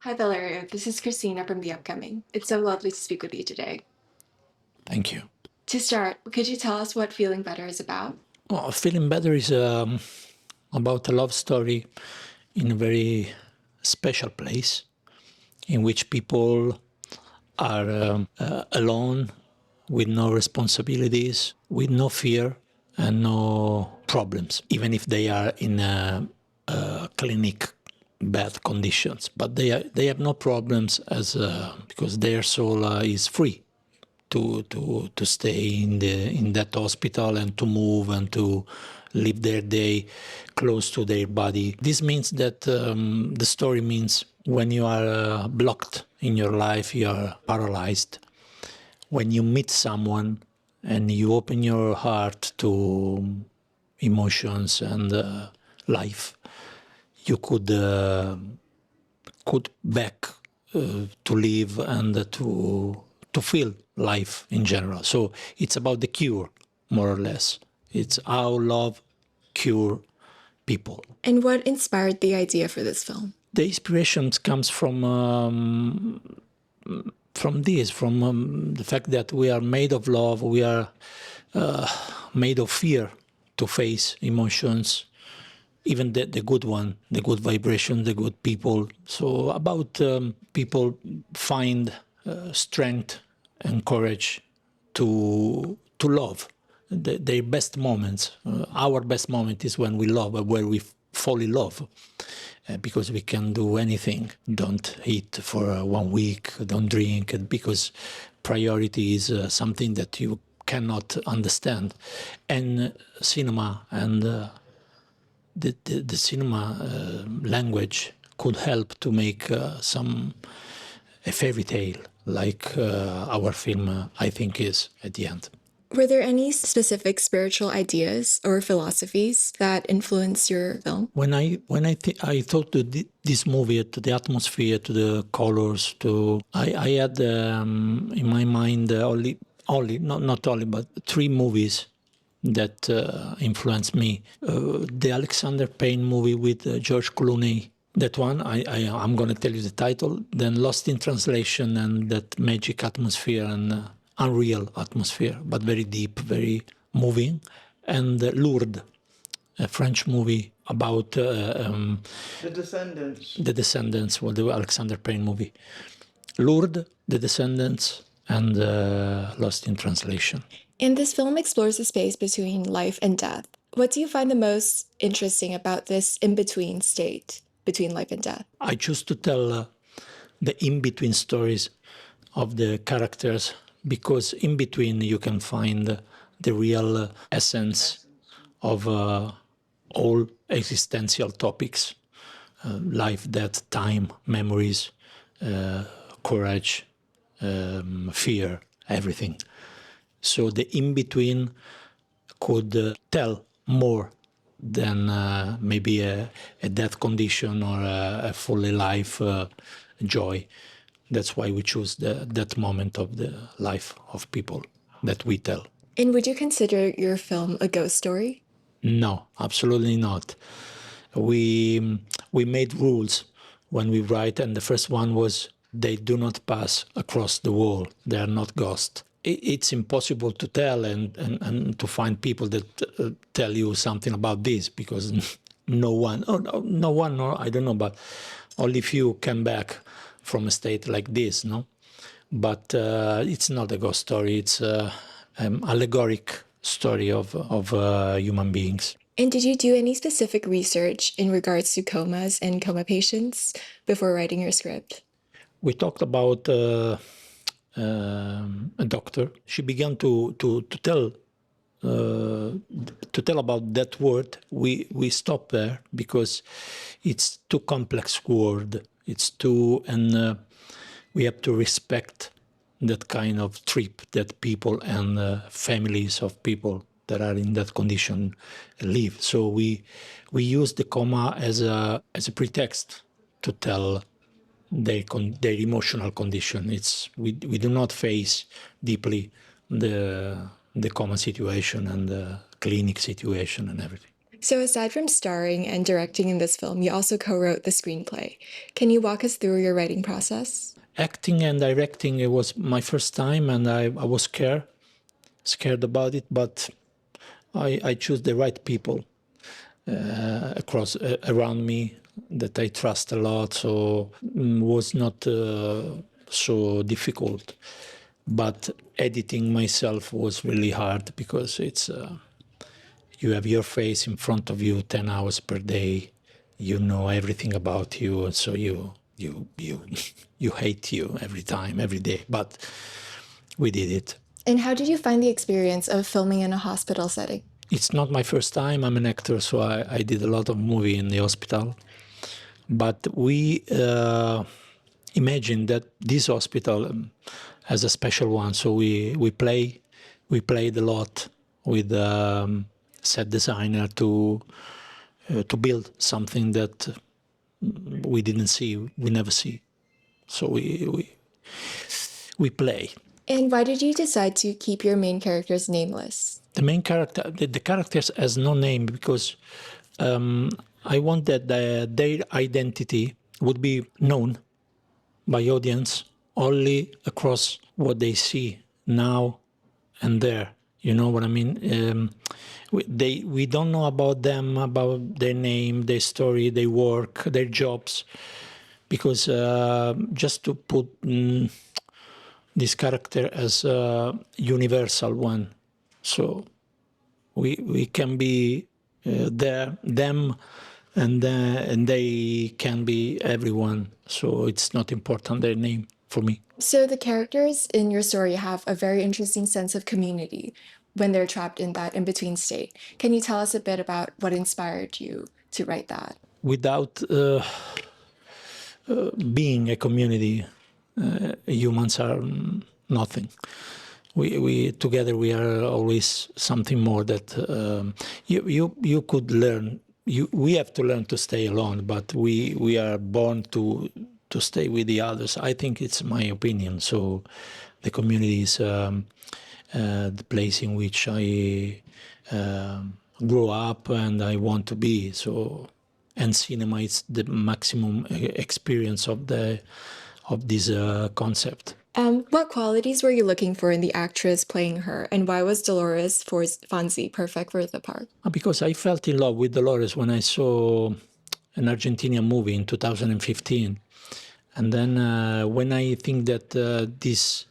Hi, Valerio. This is Christina from The Upcoming. It's so lovely to speak with you today. Thank you. To start, could you tell us what Feeling Better is about? Well, Feeling Better is about a love story in a very special place in which people are alone, with no responsibilities, with no fear and no problems, even if they are in a clinic bad conditions. But they have no problems because their soul is free to stay in that hospital and to move and to live their day close to their body. This means that the story means when you are blocked in your life, you are paralyzed. When you meet someone and you open your heart to emotions and life, you could back to live and to feel life in general. So it's about the cure, more or less. It's how love cure people. And what inspired the idea for this film? The inspiration comes from the fact that we are made of love. We are made of fear to face emotions, even the good one, the good vibration, the good people. So about people find strength and courage to love. Their best moments, our best moment is when we love, where we fall in love, because we can do anything. Don't eat for 1 week, don't drink, because priority is something that you cannot understand. And cinema and the cinema language could help to make a fairy tale like our film, I think, is at the end. Were there any specific spiritual ideas or philosophies that influenced your film? When I thought to this movie, to the atmosphere, to the colors, I had in my mind not only but 3 movies that influenced me. The Alexander Payne movie with George Clooney. That one, I'm going to tell you the title. Then Lost in Translation, and that magic atmosphere and unreal atmosphere, but very deep, very moving. And Lourdes, a French movie about The Descendants. The Descendants, well, the Alexander Payne movie. Lourdes, The Descendants, and Lost in Translation. And this film explores the space between life and death. What do you find the most interesting about this in-between state between life and death? I choose to tell the in-between stories of the characters, because in between you can find the real essence of all existential topics, life, death, time, memories, courage, fear, everything. So the in-between could tell more than maybe a death condition or a fully life joy. That's why we choose that moment of the life of people that we tell. And would you consider your film a ghost story? No, absolutely not. We made rules when we write, and the first one was they do not pass across the wall. They are not ghosts. It's impossible to tell and to find people that tell you something about this, because no one, or I don't know, but only few come back from a state like this, no? But it's not a ghost story. It's an allegoric story of human beings. And did you do any specific research in regards to comas and coma patients before writing your script? We talked about a doctor. She began to tell about that word. We stopped there because it's too complex word. It's too, and we have to respect that kind of trip that people and families of people that are in that condition live. So we use the coma as a pretext to tell their emotional condition. We do not face deeply the coma situation and the clinic situation and everything. So aside from starring and directing in this film, you also co-wrote the screenplay. Can you walk us through your writing process? Acting and directing, it was my first time, and I was scared about it, but I choose the right people around me that I trust a lot, so was not so difficult. But editing myself was really hard because it's you have your face in front of you 10 hours per day. You know everything about you, and so you you hate you every time, every day. But we did it. And how did you find the experience of filming in a hospital setting? It's not my first time. I'm an actor, so I did a lot of movie in the hospital. But we imagine that this hospital has a special one, so we played a lot with set designer to build something that we didn't see, we never see. So we play. And why did you decide to keep your main characters nameless? The main character, the characters has no name because I want that their identity would be known by audience only across what they see now and there. You know what I mean? We don't know about them, about their name, their story, their work, their jobs, because just to put this character as a universal one, so we can be them, and they can be everyone. So it's not important their name for me. So the characters in your story have a very interesting sense of community when they're trapped in that in-between state. Can you tell us a bit about what inspired you to write that? Without being a community, humans are nothing. We together we are always something more that you could learn. We have to learn to stay alone, but we are born to stay with the others. I think it's my opinion. So the community is the place in which I grew up and I want to be. So, and cinema is the maximum experience of this concept. What qualities were you looking for in the actress playing her, and why was Dolores Fonzi perfect for the part? Because I felt in love with Dolores when I saw an Argentinian movie in 2015. And then when I think that this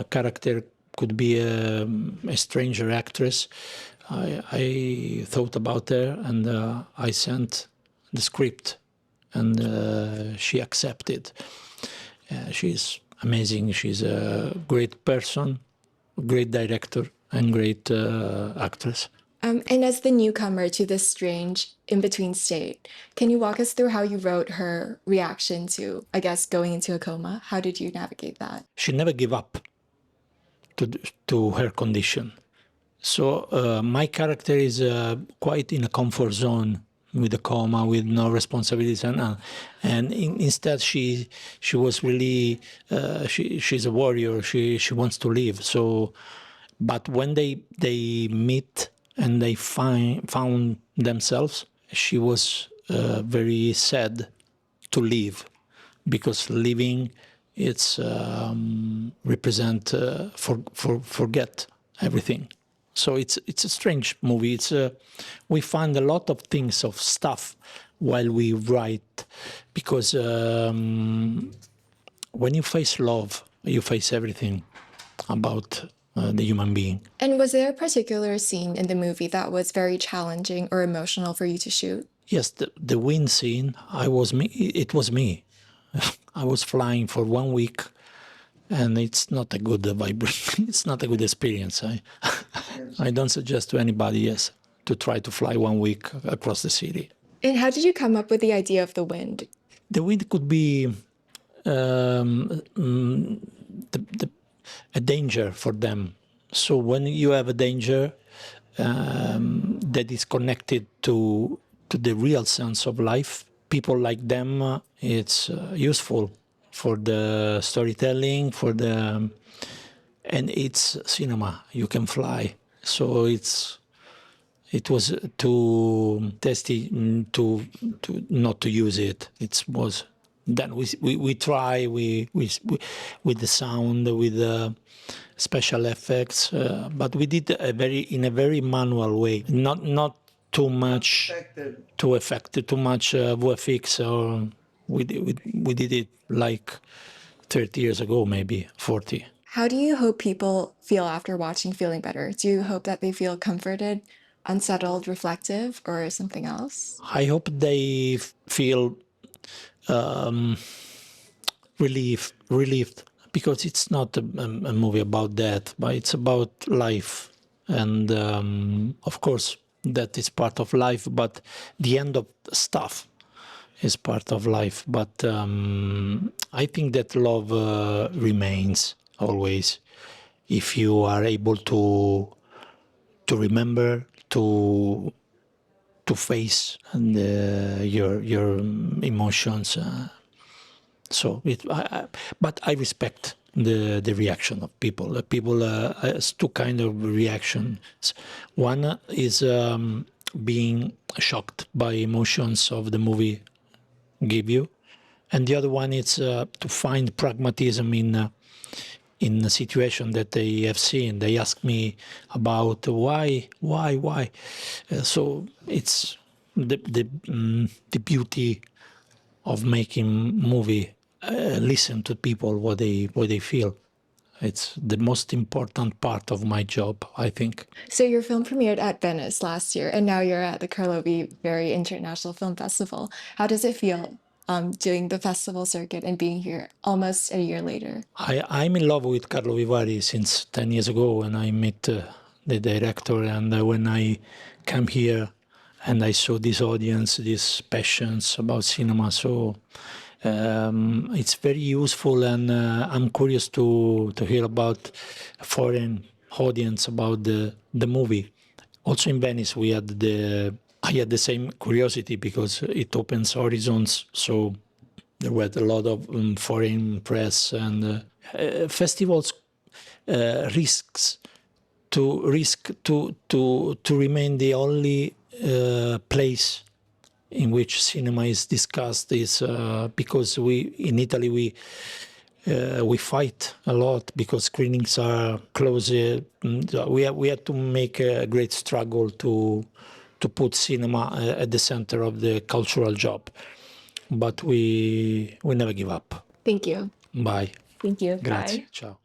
character could be a stranger actress, I thought about her, and I sent the script, and she accepted. She's amazing. She's a great person, great director, and great actress. And as the newcomer to this strange in-between state, can you walk us through how you wrote her reaction to, I guess, going into a coma? How did you navigate that? She never gave up to her condition. So my character is quite in a comfort zone with a coma, with no responsibilities, and instead she was really she's a warrior. She wants to live. So, but when they meet and they found themselves, she was very sad to leave, because living it's represent forget everything. So it's a strange movie. We find a lot of things, of stuff, while we write, because when you face love, you face everything about the human being. And was there a particular scene in the movie that was very challenging or emotional for you to shoot? Yes, the wind scene. It was me. I was flying for 1 week, and it's not a good vibration. It's not a good experience. I don't suggest to anybody, yes, to try to fly 1 week across the city. And how did you come up with the idea of the wind? The wind could be a danger for them. So when you have a danger that is connected to the real sense of life, people like them, it's useful for the storytelling, and it's cinema. You can fly, so it's It was too tasty to not to use it. It was then we try with the sound, with the special effects, but we did in a very manual way, not too much too effective, too much VFX, or we did it like 30 years ago, maybe 40. How do you hope people feel after watching Feeling Better? Do you hope that they feel comforted, unsettled, reflective, or something else? I hope they feel um, relieved, because it's not a movie about death, but it's about life. And of course, that is part of life, but the end of stuff is part of life. But I think that love remains always, if you are able to remember, to face and your emotions. But I respect the reaction of people. People has two kind of reactions. One is being shocked by emotions of the movie give you, and the other one is to find pragmatism in the situation that they have seen. They ask me about why. So it's the beauty of making movie. Listen to people, what they feel. It's the most important part of my job, I think. So your film premiered at Venice last year, and now you're at the Karlovy Very International Film Festival. How does it feel doing the festival circuit and being here almost a year later? I'm in love with Karlovy Vary since 10 years ago, when I met the director, and when I came here and I saw this audience, this passions about cinema. So it's very useful, and I'm curious to hear about foreign audience about the movie. Also in Venice, I had the same curiosity, because it opens horizons. So there were a lot of foreign press, and festivals risk to remain the only place in which cinema is discussed, is because in Italy we fight a lot because screenings are closed. We had to make a great struggle to put cinema at the center of the cultural job, but we never give up. Thank you. Bye. Thank you. Grazie. Bye. Ciao.